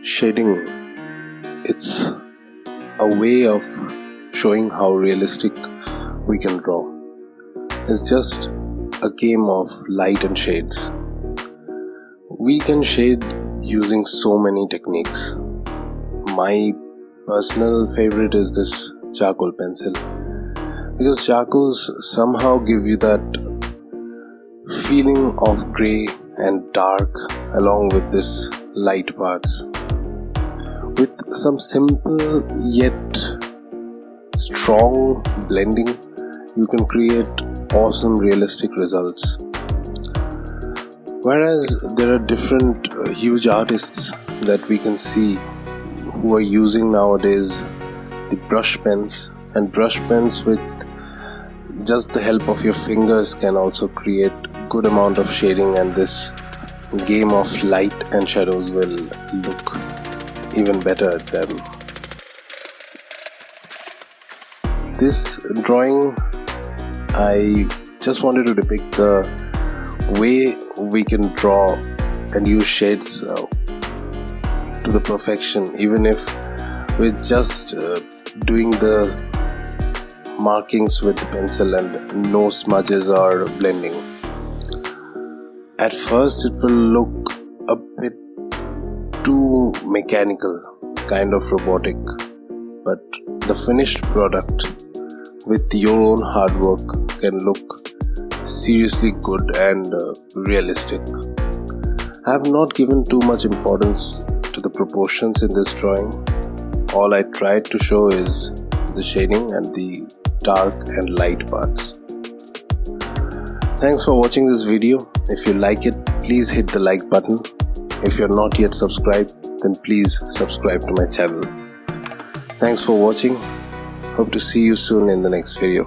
Shading, it's a way of showing how realistic we can draw. It's just a game of light and shades. We can shade using so many techniques. My personal favorite is this charcoal pencil, because charcoals somehow give you that feeling of grey and dark along with this light parts. With some simple yet strong blending, you can create awesome realistic results. Whereas there are different huge artists that we can see who are using nowadays the brush pens, and brush pens with just the help of your fingers can also create good amount of shading, and this game of light and shadows will look even better at them. This drawing, I just wanted to depict the way we can draw and use shades to the perfection, even if we're just doing the markings with the pencil and no smudges or blending. At first it will look a bit too mechanical, kind of robotic, but the finished product with your own hard work can look seriously good and realistic. I have not given too much importance to the proportions in this drawing. All I tried to show is the shading and the dark and light parts. Thanks for watching this video. If you like it, please hit the like button. If you're not yet subscribed, then please subscribe to my channel. Thanks for watching. Hope to see you soon in the next video.